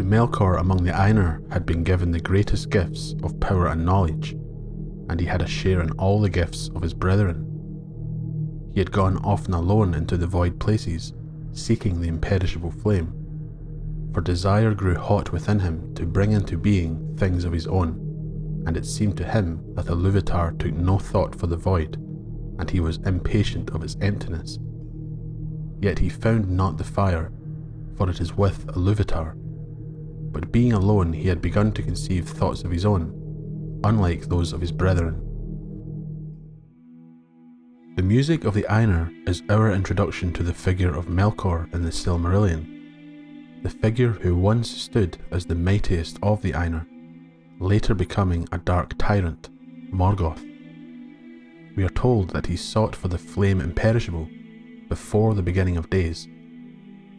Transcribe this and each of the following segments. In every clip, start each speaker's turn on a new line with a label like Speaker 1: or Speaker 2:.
Speaker 1: Melkor among the Ainur had been given the greatest gifts of power and knowledge, and he had a share in all the gifts of his brethren. He had gone often alone into the void places, seeking the imperishable flame, for desire grew hot within him to bring into being things of his own, and it seemed to him that Ilúvatar took no thought for the void, and he was impatient of its emptiness. Yet he found not the fire, for it is with Ilúvatar. But being alone, he had begun to conceive thoughts of his own, unlike those of his brethren. The music of the Ainur is our introduction to the figure of Melkor in the Silmarillion, the figure who once stood as the mightiest of the Ainur, later becoming a dark tyrant, Morgoth. We are told that he sought for the Flame Imperishable before the beginning of days,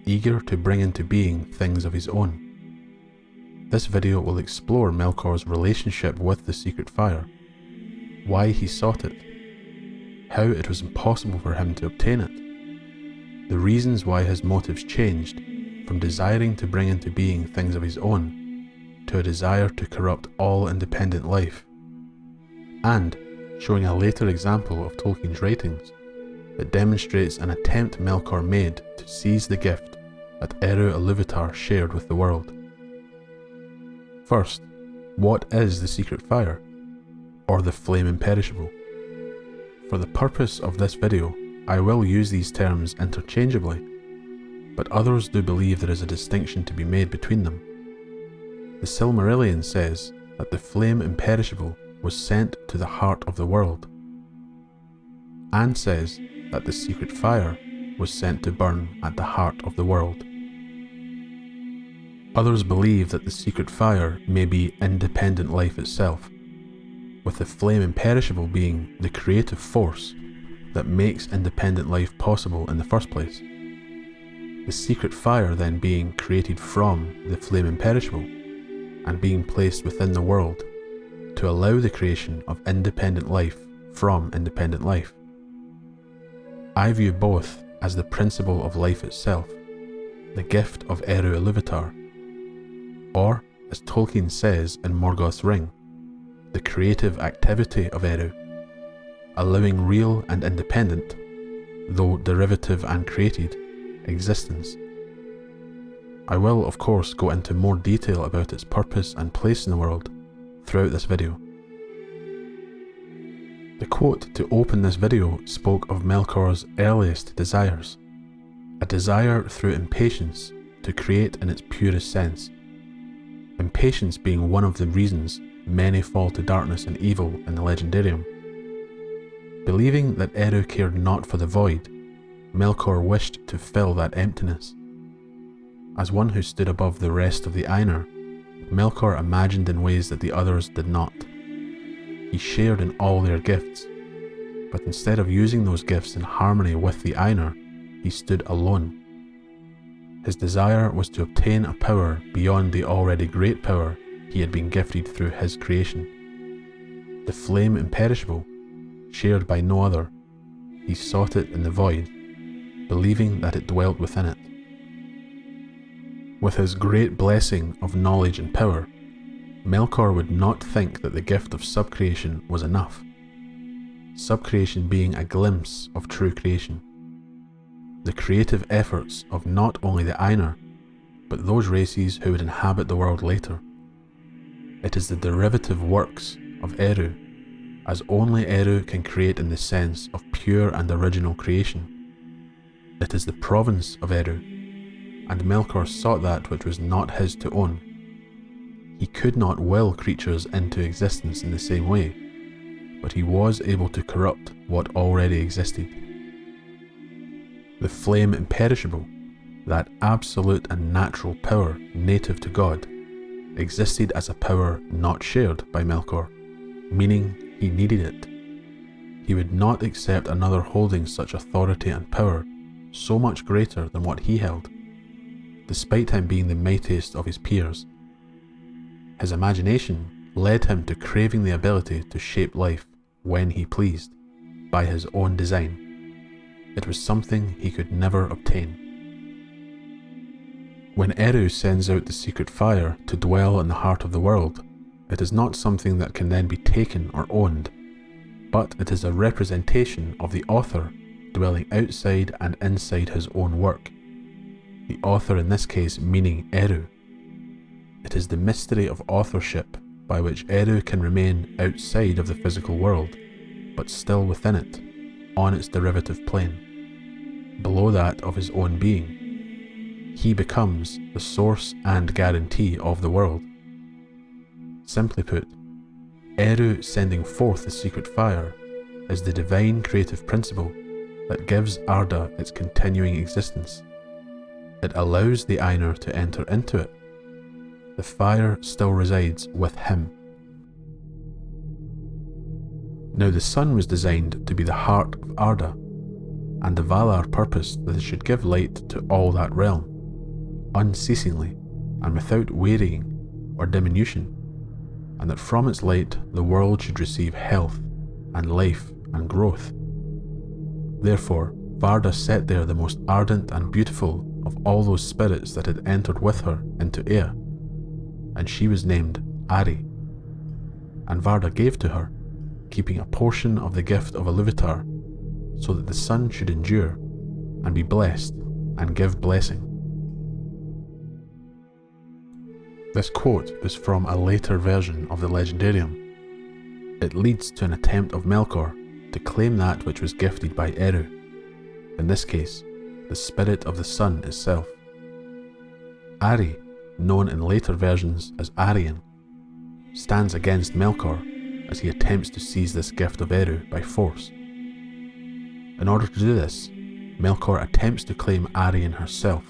Speaker 1: eager to bring into being things of his own. This video will explore Melkor's relationship with the secret fire, why he sought it, how it was impossible for him to obtain it, the reasons why his motives changed from desiring to bring into being things of his own to a desire to corrupt all independent life, and showing a later example of Tolkien's writings that demonstrates an attempt Melkor made to seize the gift that Eru Ilúvatar shared with the world. First, what is the secret fire, or the Flame Imperishable? For the purpose of this video, I will use these terms interchangeably, but others do believe there is a distinction to be made between them. The Silmarillion says that the Flame Imperishable was sent to the heart of the world, and says that the secret fire was sent to burn at the heart of the world. Others believe that the secret fire may be independent life itself, with the Flame Imperishable being the creative force that makes independent life possible in the first place. The secret fire then being created from the Flame Imperishable and being placed within the world to allow the creation of independent life from independent life. I view both as the principle of life itself, the gift of Eru Ilúvatar, or, as Tolkien says in Morgoth's Ring, the creative activity of Eru, allowing real and independent, though derivative and created, existence. I will, of course, go into more detail about its purpose and place in the world throughout this video. The quote to open this video spoke of Melkor's earliest desires, a desire through impatience to create in its purest sense, impatience being one of the reasons many fall to darkness and evil in the Legendarium. Believing that Eru cared not for the void, Melkor wished to fill that emptiness. As one who stood above the rest of the Ainur, Melkor imagined in ways that the others did not. He shared in all their gifts, but instead of using those gifts in harmony with the Ainur, he stood alone. His desire was to obtain a power beyond the already great power he had been gifted through his creation. The Flame Imperishable, shared by no other, he sought it in the void, believing that it dwelt within it. With his great blessing of knowledge and power, Melkor would not think that the gift of Sub-creation was enough, Sub-creation being a glimpse of true creation. The creative efforts of not only the Ainur, but those races who would inhabit the world later. It is the derivative works of Eru, as only Eru can create in the sense of pure and original creation. It is the province of Eru, and Melkor sought that which was not his to own. He could not will creatures into existence in the same way, but he was able to corrupt what already existed. The Flame Imperishable, that absolute and natural power native to God, existed as a power not shared by Melkor, meaning he needed it. He would not accept another holding such authority and power so much greater than what he held, despite him being the mightiest of his peers. His imagination led him to craving the ability to shape life when he pleased, by his own design. It was something he could never obtain. When Eru sends out the secret fire to dwell in the heart of the world, it is not something that can then be taken or owned, but it is a representation of the author dwelling outside and inside his own work. The author in this case meaning Eru. It is the mystery of authorship by which Eru can remain outside of the physical world, but still within it, on its derivative plane, below that of his own being. He becomes the source and guarantee of the world. Simply put, Eru sending forth the secret fire is the divine creative principle that gives Arda its continuing existence. It allows the Ainur to enter into it. The fire still resides with him. Now the sun was designed to be the heart of Arda, and the Valar purposed that it should give light to all that realm, unceasingly and without wearying or diminution, and that from its light the world should receive health and life and growth. Therefore Varda set there the most ardent and beautiful of all those spirits that had entered with her into Ea, and she was named Ari. And Varda gave to her, keeping a portion of the gift of Ilúvatar, so that the sun should endure and be blessed and give blessing. This quote is from a later version of the Legendarium. It leads to an attempt of Melkor to claim that which was gifted by Eru, in this case, the spirit of the sun itself. Ari, known in later versions as Arien, stands against Melkor as he attempts to seize this gift of Eru by force. In order to do this, Melkor attempts to claim Arien herself,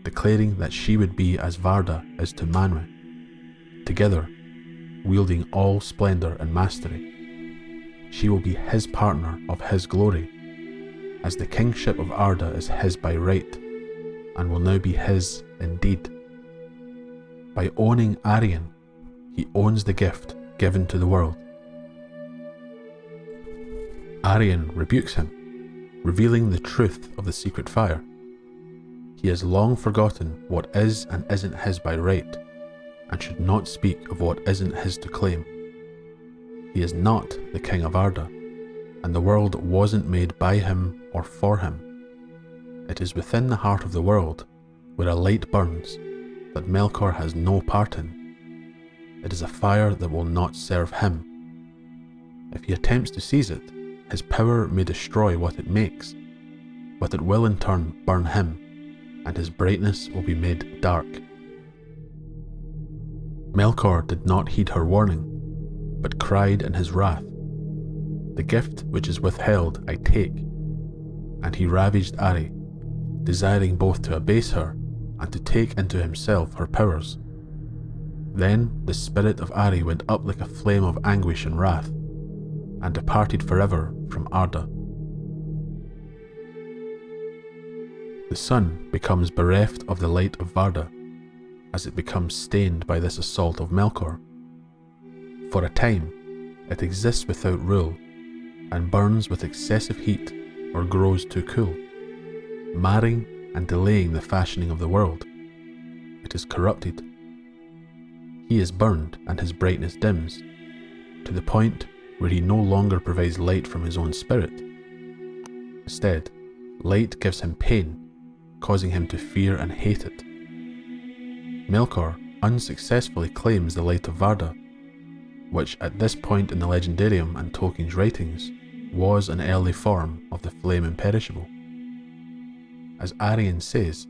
Speaker 1: declaring that she would be as Varda is to Manwë, together, wielding all splendour and mastery. She will be his partner of his glory, as the kingship of Arda is his by right, and will now be his indeed. By owning Arien, he owns the gift given to the world. Arien rebukes him, revealing the truth of the secret fire. He has long forgotten what is and isn't his by right, and should not speak of what isn't his to claim. He is not the king of Arda, and the world wasn't made by him or for him. It is within the heart of the world, where a light burns, that Melkor has no part in. It is a fire that will not serve him. If he attempts to seize it, his power may destroy what it makes, but it will in turn burn him, and his brightness will be made dark. Melkor did not heed her warning, but cried in his wrath, "The gift which is withheld I take," and he ravaged Ari, desiring both to abase her and to take into himself her powers. Then the spirit of Ari went up like a flame of anguish and wrath, and departed forever from Arda. The sun becomes bereft of the light of Varda, as it becomes stained by this assault of Melkor. For a time, it exists without rule, and burns with excessive heat or grows too cool, marring and delaying the fashioning of the world. It is corrupted. He is burned and his brightness dims, to the point where he no longer provides light from his own spirit. Instead, light gives him pain, causing him to fear and hate it. Melkor unsuccessfully claims the light of Varda, which at this point in the Legendarium and Tolkien's writings was an early form of the Flame Imperishable. As Arien says,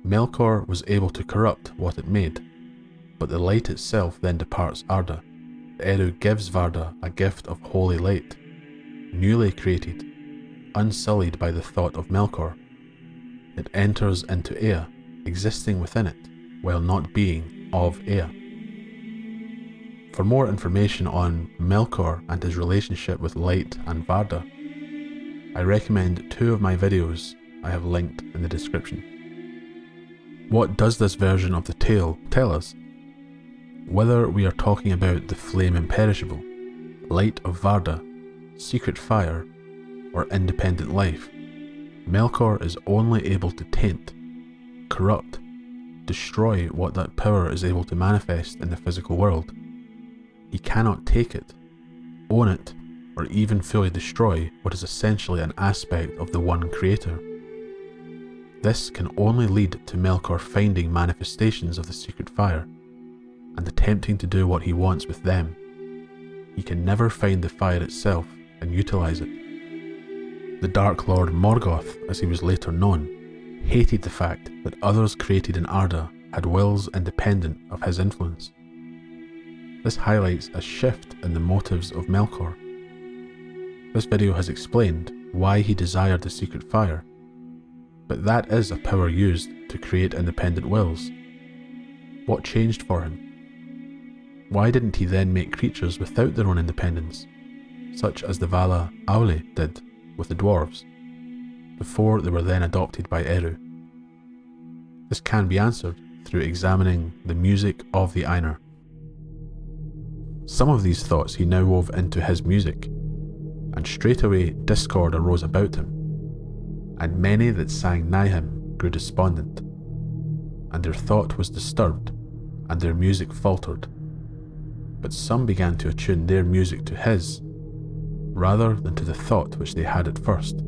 Speaker 1: Melkor was able to corrupt what it made, but the light itself then departs Arda. Eru gives Varda a gift of holy light, newly created, unsullied by the thought of Melkor. It enters into Ea, existing within it, while not being of Ea. For more information on Melkor and his relationship with light and Varda, I recommend 2 of my videos I have linked in the description. What does this version of the tale tell us? Whether we are talking about the Flame Imperishable, light of Varda, secret fire, or independent life, Melkor is only able to taint, corrupt, destroy what that power is able to manifest in the physical world. He cannot take it, own it, or even fully destroy what is essentially an aspect of the one creator. This can only lead to Melkor finding manifestations of the secret fire, and attempting to do what he wants with them. He can never find the fire itself and utilize it. The Dark Lord Morgoth, as he was later known, hated the fact that others created in Arda had wills independent of his influence. This highlights a shift in the motives of Melkor. This video has explained why he desired the secret fire, but that is a power used to create independent wills. What changed for him? Why didn't he then make creatures without their own independence, such as the Vala Aule did with the Dwarves, before they were then adopted by Eru? This can be answered through examining the music of the Ainur. Some of these thoughts he now wove into his music, and straightway discord arose about him, and many that sang nigh him grew despondent, and their thought was disturbed, and their music faltered. But some began to attune their music to his, rather than to the thought which they had at first.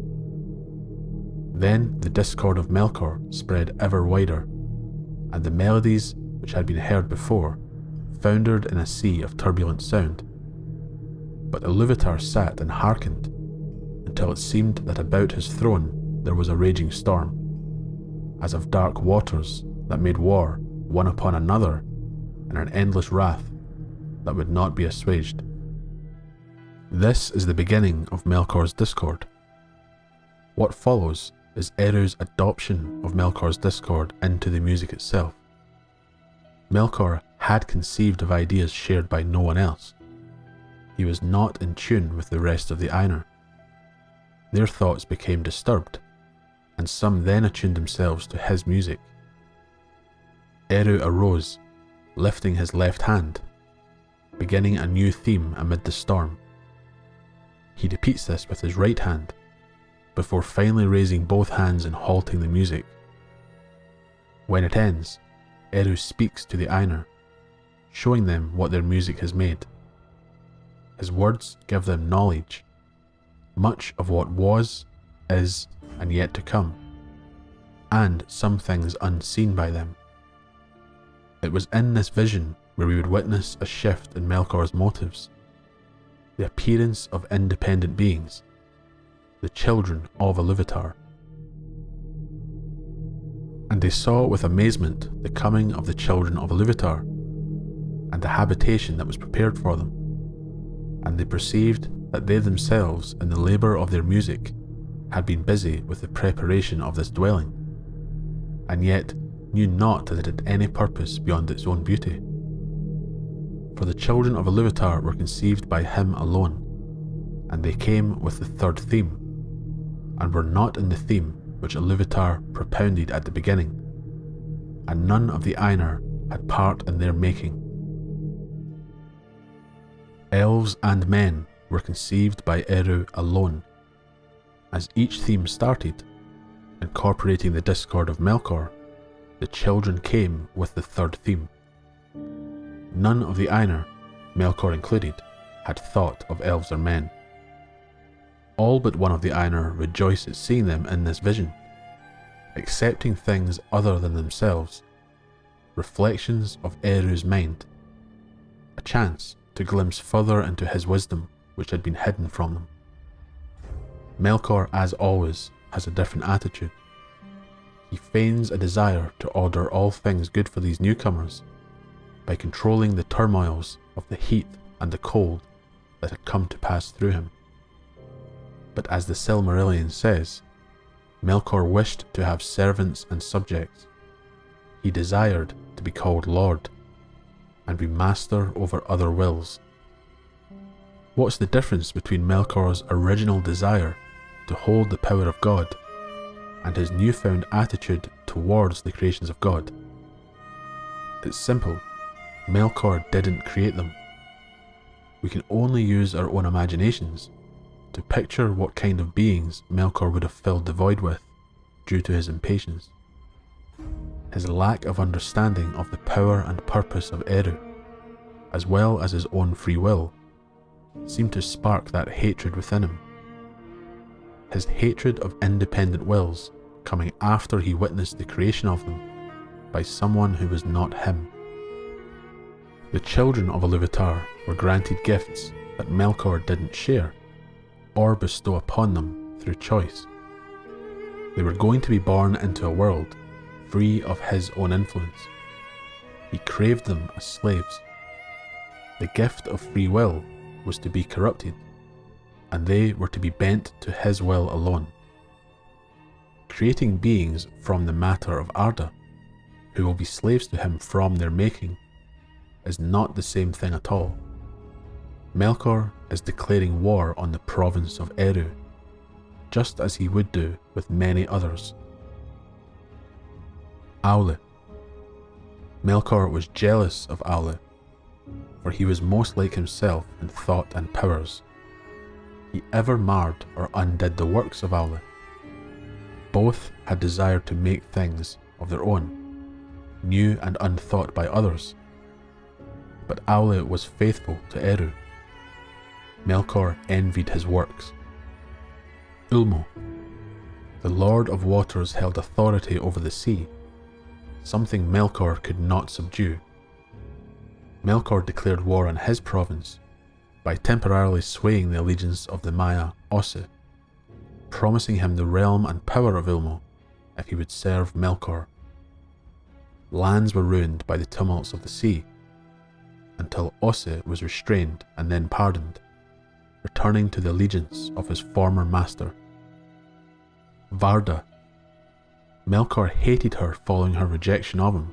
Speaker 1: Then the discord of Melkor spread ever wider, and the melodies which had been heard before foundered in a sea of turbulent sound. But Ilúvatar sat and hearkened, until it seemed that about his throne there was a raging storm, as of dark waters that made war one upon another in an endless wrath that would not be assuaged. This is the beginning of Melkor's discord. What follows is Eru's adoption of Melkor's discord into the music itself. Melkor had conceived of ideas shared by no one else. He was not in tune with the rest of the Ainur. Their thoughts became disturbed, and some then attuned themselves to his music. Eru arose, lifting his left hand, beginning a new theme amid the storm. He repeats this with his right hand, before finally raising both hands and halting the music. When it ends, Eru speaks to the Ainur, showing them what their music has made. His words give them knowledge, much of what was, is, and yet to come, and some things unseen by them. It was in this vision where we would witness a shift in Melkor's motives, the appearance of independent beings, the Children of Ilúvatar. And they saw with amazement the coming of the Children of Ilúvatar, and the habitation that was prepared for them, and they perceived that they themselves, in the labour of their music, had been busy with the preparation of this dwelling, and yet knew not that it had any purpose beyond its own beauty. For the Children of Ilúvatar were conceived by him alone, and they came with the third theme, and were not in the theme which Ilúvatar propounded at the beginning, and none of the Ainur had part in their making. Elves and Men were conceived by Eru alone. As each theme started, incorporating the discord of Melkor, the children came with the third theme. None of the Ainur, Melkor included, had thought of Elves or Men. All but one of the Ainur rejoice at seeing them in this vision, accepting things other than themselves, reflections of Eru's mind, a chance to glimpse further into his wisdom which had been hidden from them. Melkor, as always, has a different attitude. He feigns a desire to order all things good for these newcomers by controlling the turmoils of the heat and the cold that had come to pass through him. But as the Silmarillion says, Melkor wished to have servants and subjects. He desired to be called Lord, and be master over other wills. What's the difference between Melkor's original desire to hold the power of God and his newfound attitude towards the creations of God? It's simple. Melkor didn't create them. We can only use our own imaginations to picture what kind of beings Melkor would have filled the void with due to his impatience. His lack of understanding of the power and purpose of Eru, as well as his own free will, seemed to spark that hatred within him. His hatred of independent wills coming after he witnessed the creation of them by someone who was not him. The Children of Ilúvatar were granted gifts that Melkor didn't share or bestow upon them through choice. They were going to be born into a world free of his own influence. He craved them as slaves. The gift of free will was to be corrupted, and they were to be bent to his will alone. Creating beings from the matter of Arda, who will be slaves to him from their making, is not the same thing at all. Melkor is declaring war on the province of Eru, just as he would do with many others. Aule. Melkor was jealous of Aule, for he was most like himself in thought and powers. He ever marred or undid the works of Aule. Both had desired to make things of their own, new and unthought by others. But Aule was faithful to Eru. Melkor envied his works. Ulmo. The Lord of Waters held authority over the sea, something Melkor could not subdue. Melkor declared war on his province by temporarily swaying the allegiance of the Maya Osse, promising him the realm and power of Ulmo if he would serve Melkor. Lands were ruined by the tumults of the sea, until Osse was restrained and then pardoned, returning to the allegiance of his former master. Varda. Melkor hated her following her rejection of him.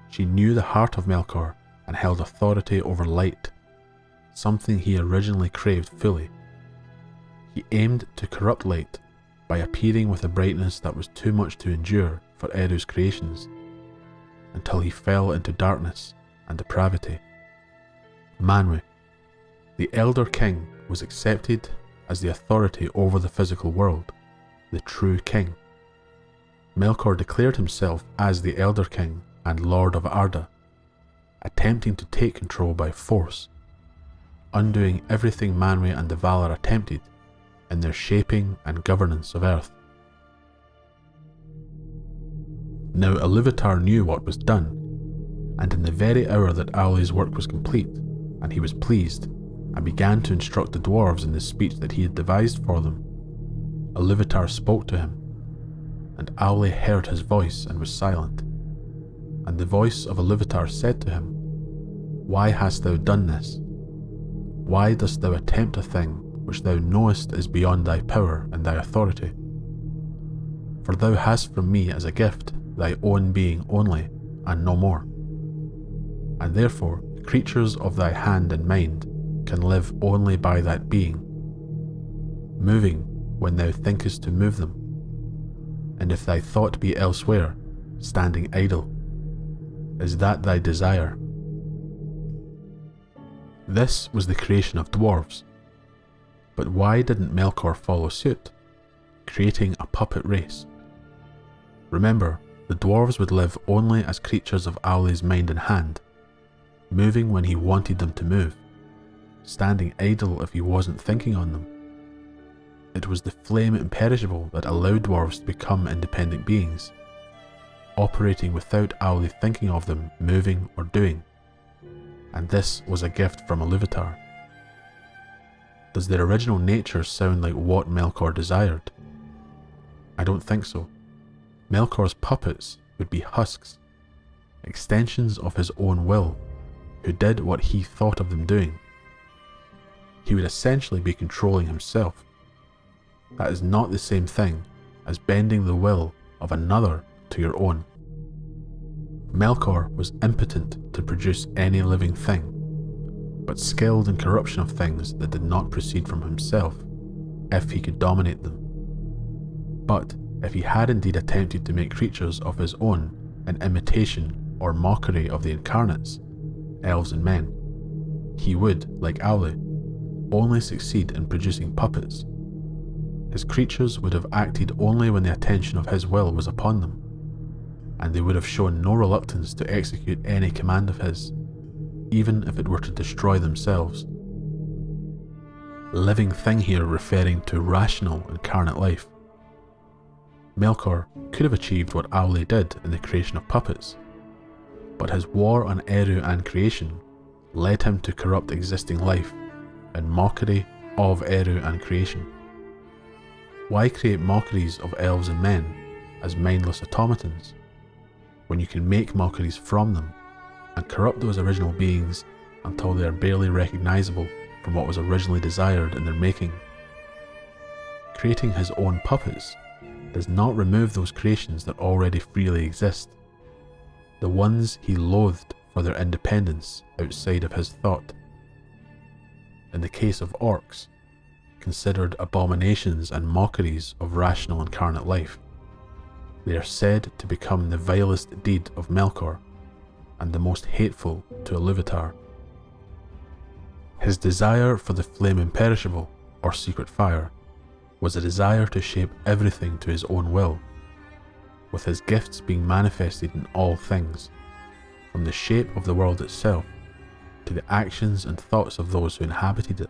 Speaker 1: She knew the heart of Melkor and held authority over light, something he originally craved fully. He aimed to corrupt light by appearing with a brightness that was too much to endure for Eru's creations, until he fell into darkness and depravity. Manwe. The Elder King was accepted as the authority over the physical world, the true king. Melkor declared himself as the Elder King and Lord of Arda, attempting to take control by force, undoing everything Manwe and the Valar attempted in their shaping and governance of Earth. Now Ilúvatar knew what was done, and in the very hour that Aule's work was complete, and he was pleased, and began to instruct the dwarves in the speech that he had devised for them, Ilúvatar spoke to him, and Aule heard his voice and was silent. And the voice of Ilúvatar said to him, "Why hast thou done this? Why dost thou attempt a thing which thou knowest is beyond thy power and thy authority? For thou hast from me as a gift thy own being only, and no more. And therefore creatures of thy hand and mind can live only by that being, moving when thou thinkest to move them, and if thy thought be elsewhere, standing idle. Is that thy desire?" This was the creation of dwarves. But why didn't Melkor follow suit, creating a puppet race? Remember, the dwarves would live only as creatures of Aule's mind and hand, moving when he wanted them to move, standing idle if he wasn't thinking on them. It was the Flame Imperishable that allowed dwarves to become independent beings, operating without Aule thinking of them moving or doing, and this was a gift from Ilúvatar. Does their original nature sound like what Melkor desired? I don't think so. Melkor's puppets would be husks, extensions of his own will, who did what he thought of them doing. He would essentially be controlling himself. That is not the same thing as bending the will of another to your own. Melkor was impotent to produce any living thing, but skilled in corruption of things that did not proceed from himself, if he could dominate them. But if he had indeed attempted to make creatures of his own in imitation or mockery of the incarnates, Elves and Men, he would, like Aule, only succeed in producing puppets. His creatures would have acted only when the attention of his will was upon them. and they would have shown no reluctance to execute any command of his, even if it were to destroy themselves. Living thing here referring to rational incarnate life. Melkor could have achieved what Aule did in the creation of puppets, but his war on Eru and creation led him to corrupt existing life in mockery of Eru and creation. Why create mockeries of elves and men as mindless automatons, when you can make mockeries from them and corrupt those original beings until they are barely recognisable from what was originally desired in their making? Creating his own puppets does not remove those creations that already freely exist, the ones he loathed for their independence outside of his thought. In the case of orcs, considered abominations and mockeries of rational incarnate life, they are said to become the vilest deed of Melkor and the most hateful to Ilúvatar. His desire for the Flame Imperishable, or secret fire, was a desire to shape everything to his own will, with his gifts being manifested in all things, from the shape of the world itself to the actions and thoughts of those who inhabited it.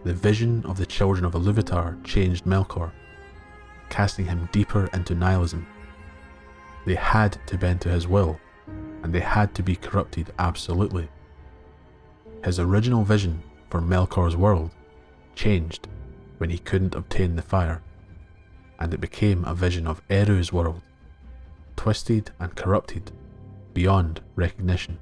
Speaker 1: The vision of the Children of Ilúvatar changed Melkor, casting him deeper into nihilism. They had to bend to his will, and they had to be corrupted absolutely. His original vision for Melkor's world changed when he couldn't obtain the fire, and it became a vision of Eru's world, twisted and corrupted beyond recognition.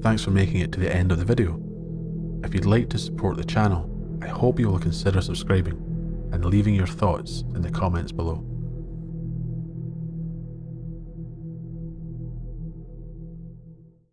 Speaker 1: Thanks for making it to the end of the video. If you'd like to support the channel, I hope you will consider subscribing and leaving your thoughts in the comments below.